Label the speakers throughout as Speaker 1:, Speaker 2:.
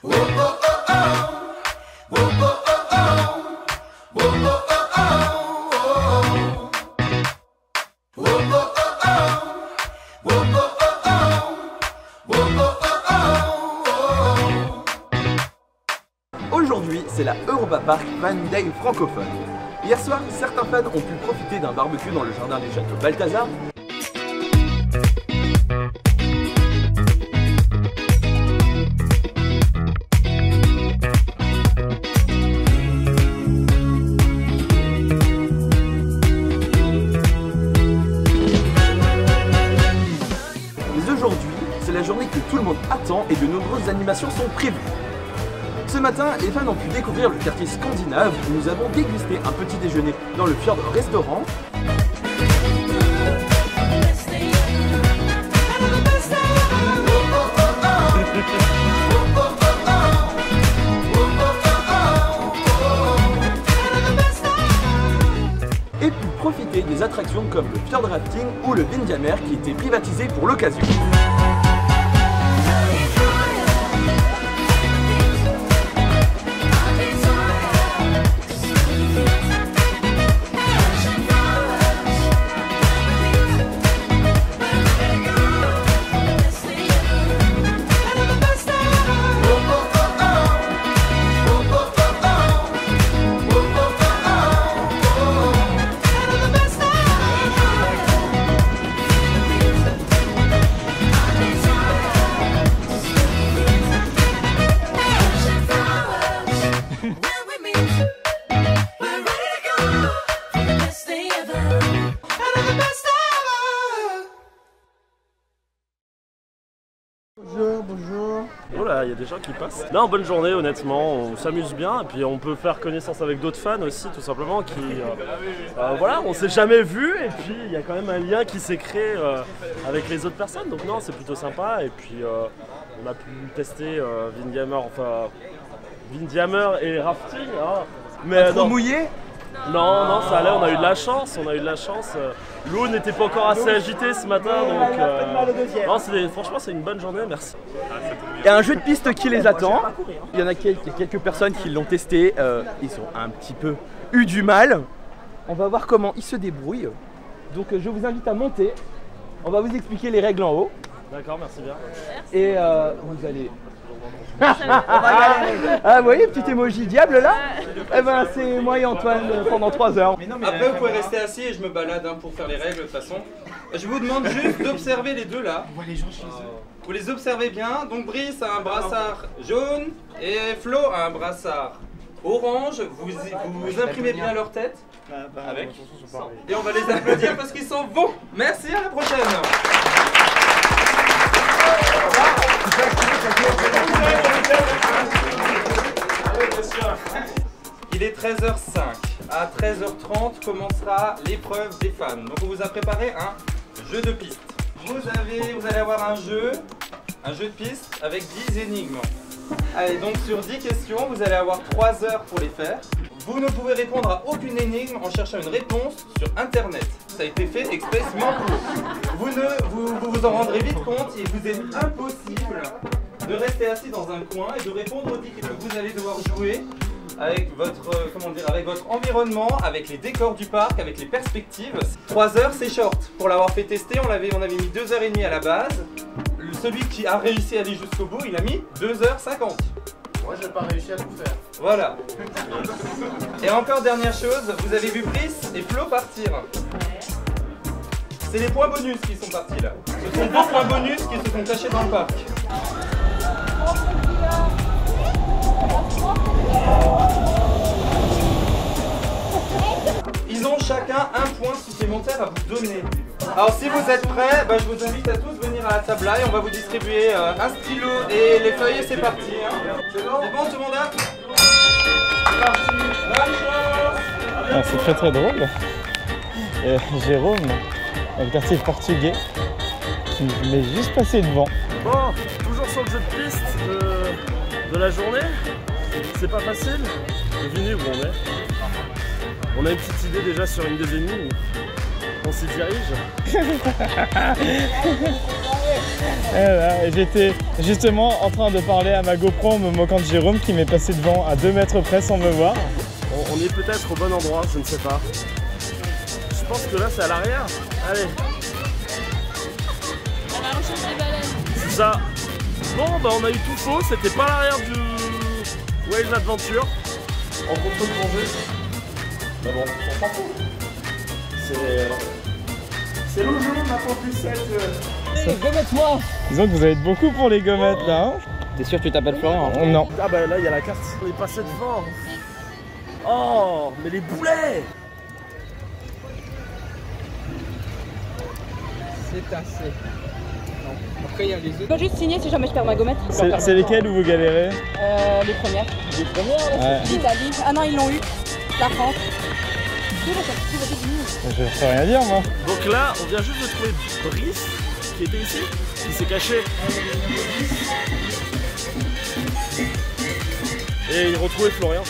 Speaker 1: Aujourd'hui, c'est la Europa Park Fan Day francophone. Hier soir, certains fans ont pu profiter d'un barbecue dans le jardin du château Balthazar. Mais aujourd'hui, c'est la journée que tout le monde attend et de nombreuses animations sont prévues. Ce matin, les fans ont pu découvrir le quartier scandinave où nous avons dégusté un petit déjeuner dans le Fjord Restaurant. Et pu profiter des attractions comme le Fjord Rafting ou le Vindjamer qui étaient privatisés pour l'occasion.
Speaker 2: Bonjour.
Speaker 3: Oh là, il y a des gens qui passent. Non, bonne journée, honnêtement, on s'amuse bien et puis on peut faire connaissance avec d'autres fans aussi, tout simplement, qui, voilà, on s'est jamais vu et puis il y a quand même un lien qui s'est créé avec les autres personnes, donc non, c'est plutôt sympa et puis on a pu tester Vindjamer et rafting. Hein. Mais
Speaker 1: Trop mouillé?
Speaker 3: Non, non, ça allait, on a eu de la chance, L'eau n'était pas encore assez agitée ce matin, donc non, franchement c'est une bonne journée, merci.
Speaker 1: Il y a un jeu de piste qui les attend. Il y en a quelques personnes qui l'ont testé, ils ont un petit peu eu du mal. On va voir comment ils se débrouillent. Donc je vous invite à monter. On va vous expliquer les règles en haut.
Speaker 3: D'accord, merci bien.
Speaker 1: Et vous allez... Ah vous voyez, petit emoji diable là. Eh ben c'est moi et Antoine pendant 3 heures.
Speaker 4: Après vous pouvez rester assis et je me balade pour faire les règles de toute façon. Je vous demande juste d'observer les deux là.
Speaker 2: On voit les gens chez eux.
Speaker 4: Vous les observez bien. Donc Brice a un brassard jaune et Flo a un brassard orange. Vous imprimez bien leur tête avec. Et on va les applaudir parce qu'ils sont bons. Merci, à la prochaine. Il est 13h05. À 13h30 commencera l'épreuve des fans. Donc on vous a préparé un jeu de piste. Vous allez avoir un jeu de piste avec 10 énigmes. Allez, donc sur 10 questions, vous allez avoir 3 heures pour les faire. Vous ne pouvez répondre à aucune énigme en cherchant une réponse sur internet. Ça a été fait expressément pour vous. Vous en rendrez vite compte, il vous est impossible de rester assis dans un coin et de répondre aux 10 questions. Vous allez devoir jouer avec votre environnement, avec les décors du parc, avec les perspectives. 3 heures, c'est short. Pour l'avoir fait tester, on avait mis 2h30 à la base. Celui qui a réussi à aller jusqu'au bout, il a mis 2h50.
Speaker 2: Moi, j'ai pas réussi à tout faire.
Speaker 4: Voilà. Et encore dernière chose, vous avez vu Brice et Flo partir. C'est les points bonus qui sont partis là. Ce sont 2 points bonus qui se sont cachés dans le parc. Ils ont chacun un point supplémentaire à vous donner. Alors si vous êtes prêts, je vous invite à tous venir à la table là et on va vous distribuer un stylo et les feuilles et c'est parti. C'est bon tout le monde là? C'est parti. Bonne chance.
Speaker 5: C'est très très drôle. Jérôme, le quartier portugais, qui m'est juste passé devant.
Speaker 3: Bon, toujours sur le jeu de piste de la journée. C'est pas facile. Devinez où on est. On a une petite idée déjà sur une des énigmes. On s'y dirige.
Speaker 5: Voilà, j'étais justement en train de parler à ma GoPro en me moquant de Jérôme qui m'est passé devant à 2 mètres près sans me voir.
Speaker 3: On est peut-être au bon endroit, je ne sais pas. Je pense que là c'est à l'arrière. Allez.
Speaker 6: À la recherche des baleines.
Speaker 3: C'est ça. Bon bah on a eu tout faux, c'était pas l'arrière du Whale Adventure. En contre-plongée. Mais bon, on s'en fout. C'est le jeu maintenant plus 7.
Speaker 5: Gommette-moi. Disons que vous allez être beaucoup pour les gommettes là. Hein.
Speaker 7: T'es sûr que tu t'appelles Florian hein?
Speaker 5: Non.
Speaker 3: Ah bah là il y a la carte. On est passé devant. Oh mais les boulets.
Speaker 7: C'est assez. Après il y a les autres.
Speaker 6: Je peux juste signer si jamais je perds ma gommette.
Speaker 5: C'est lesquels où vous galérez?
Speaker 6: Les premières.
Speaker 5: Les premières là? Ouais.
Speaker 6: L'Italie. Ah non, ils l'ont eu. La France.
Speaker 5: Je sais rien dire moi.
Speaker 3: Donc là on vient juste de trouver Brice qui était ici, qui s'est caché. Et il retrouvait Florian.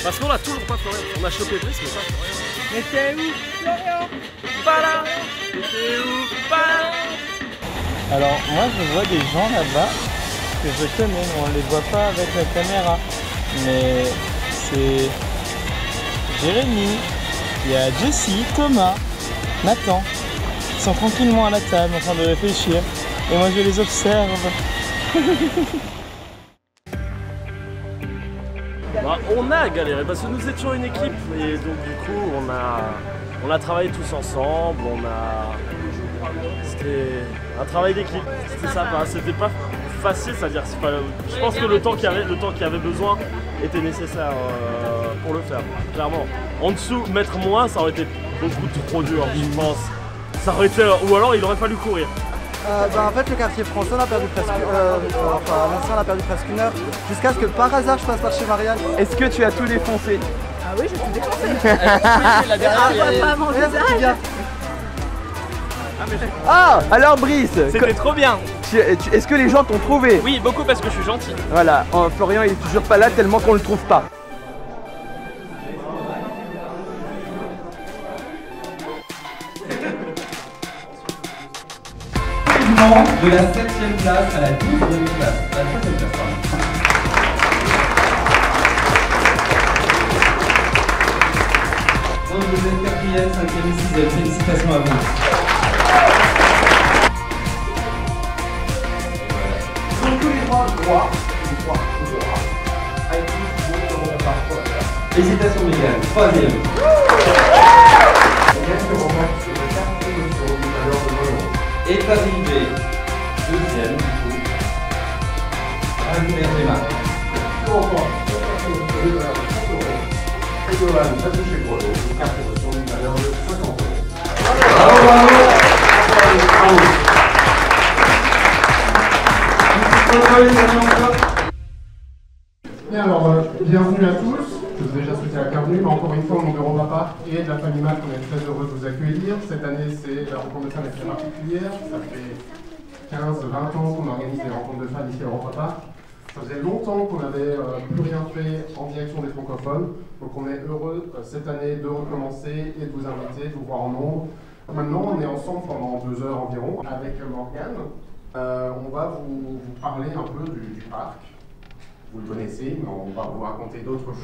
Speaker 3: Parce qu'on a toujours pas Florian. On a chopé Brice mais pas Florian.
Speaker 6: Mais t'es où, Florian?
Speaker 3: Pas là. T'es où? Pas là.
Speaker 5: Alors moi je vois des gens là-bas que je connais, mais on les voit pas avec la caméra. Mais c'est Jérémy, il y a Jessie, Thomas, Nathan. Ils sont tranquillement à la table en train de réfléchir. Et moi je les observe.
Speaker 3: Bah, on a galéré parce que nous étions une équipe et donc du coup on a travaillé tous ensemble, c'était un travail d'équipe, c'était ça, c'était pas facile, c'est-à-dire je pense que le temps qu'il y avait besoin était nécessaire pour le faire, clairement. En dessous, mettre moins, ça aurait été beaucoup trop dur, je pense. Ça aurait été, ou alors il aurait fallu courir.
Speaker 2: En fait, le quartier français, on a perdu presque, Vincent, on a perdu presque 1 heure, jusqu'à ce que par hasard je passe par chez Marianne.
Speaker 1: Est-ce que tu as tout défoncé?
Speaker 6: Ah oui, j'ai tout défoncé.
Speaker 7: La dernière, il y a les...
Speaker 1: Ah, alors Brice,
Speaker 7: C'était trop bien.
Speaker 1: est-ce que les gens t'ont trouvé?
Speaker 7: Oui, beaucoup parce que je suis gentil.
Speaker 1: Voilà, Florian il est toujours pas là tellement qu'on le trouve pas.
Speaker 4: De la 7e place à la 12e place. La 3e place, pardon. Donc vous êtes 4e, 5e et 6e. Félicitations à vous.
Speaker 2: Donc tous les trois droits.
Speaker 4: Félicitations Mégane. 3e. Est arrivé 2e du coup. Benzema.
Speaker 8: Bien alors, bienvenue à tous. Je vous ai déjà souhaité la bienvenue, mais encore une fois, au nom d'Europapa et de la famille Mac, on est très heureux de vous accueillir. Cette année, c'est la rencontre de fans est très particulière. Ça fait 15-20 ans qu'on organise des rencontres de fans ici à Europapa. Ça faisait longtemps qu'on n'avait plus rien fait en direction des francophones. Donc on est heureux cette année de recommencer et de vous inviter, de vous voir en nombre. Maintenant, on est ensemble pendant 2 heures environ avec Morgane. On va vous parler un peu du parc. Vous le connaissez, mais on va vous raconter d'autres choses.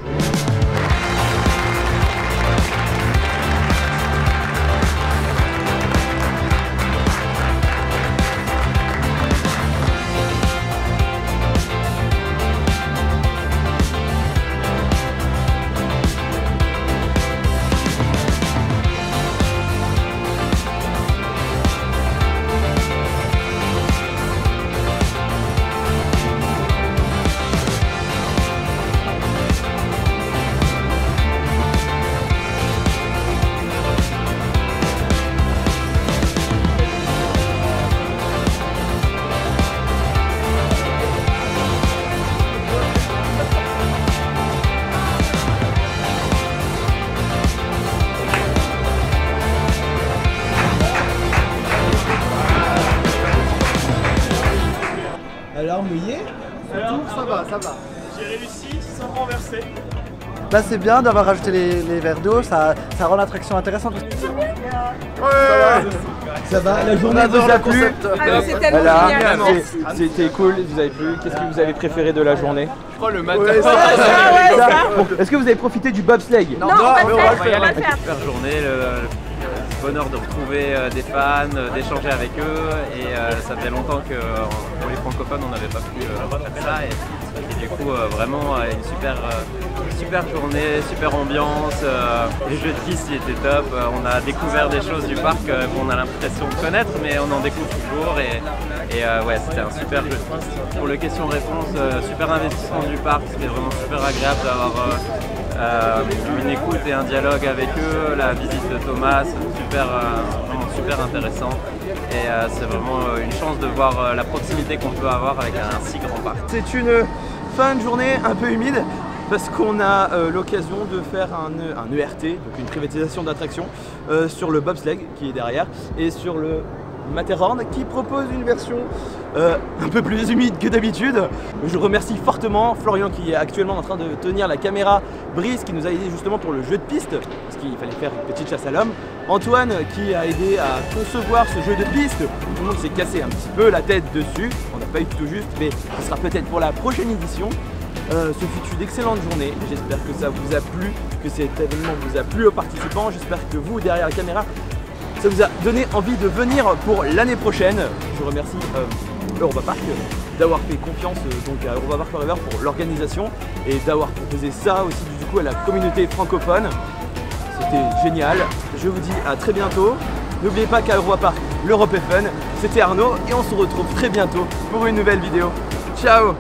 Speaker 2: Alors mouillé? Ça va.
Speaker 3: J'ai réussi sans renverser.
Speaker 2: Là c'est bien d'avoir rajouté les verres d'eau, ça rend l'attraction intéressante.
Speaker 1: Ça va, la journée vous a plu?
Speaker 6: C'est tellement
Speaker 1: Voilà,
Speaker 6: génial.
Speaker 1: c'était cool, vous avez plu. Qu'est-ce que vous avez préféré de la journée?
Speaker 7: Je crois le matin.
Speaker 1: Bon, est-ce que vous avez profité du bobsleigh?
Speaker 6: Non, on va le faire.
Speaker 9: Super journée, le bonheur de retrouver des fans, d'échanger avec eux et ça fait longtemps que pour les francophones on n'avait pas pu faire ça et du coup vraiment une super journée, super ambiance, les jeux de piste ils étaient top, on a découvert des choses du parc qu'on a l'impression de connaître mais on en découvre toujours et ouais c'était un super jeu de piste. Pour les questions-réponses, super investissement du parc, c'était vraiment super agréable d'avoir une écoute et un dialogue avec eux, la visite de Thomas, vraiment super intéressant et c'est vraiment une chance de voir la proximité qu'on peut avoir avec un si grand parc.
Speaker 1: C'est une fin de journée un peu humide parce qu'on a l'occasion de faire un ERT, donc une privatisation d'attraction, sur le bobsleigh qui est derrière et sur le Matterhorn qui propose une version un peu plus humide que d'habitude. Je remercie fortement Florian qui est actuellement en train de tenir la caméra, Brice qui nous a aidé justement pour le jeu de piste parce qu'il fallait faire une petite chasse à l'homme, Antoine qui a aidé à concevoir ce jeu de piste. Tout le monde s'est cassé un petit peu la tête dessus, on n'a pas eu tout juste mais ce sera peut-être pour la prochaine édition. Ce fut une excellente journée, j'espère que ça vous a plu, que cet événement vous a plu aux participants, j'espère que vous derrière la caméra ça vous a donné envie de venir pour l'année prochaine. Je remercie Europa Park d'avoir fait confiance donc à Europa Park Forever pour l'organisation et d'avoir proposé ça aussi du coup à la communauté francophone. C'était génial. Je vous dis à très bientôt. N'oubliez pas qu'à Europa Park, l'Europe est fun. C'était Arnaud et on se retrouve très bientôt pour une nouvelle vidéo. Ciao!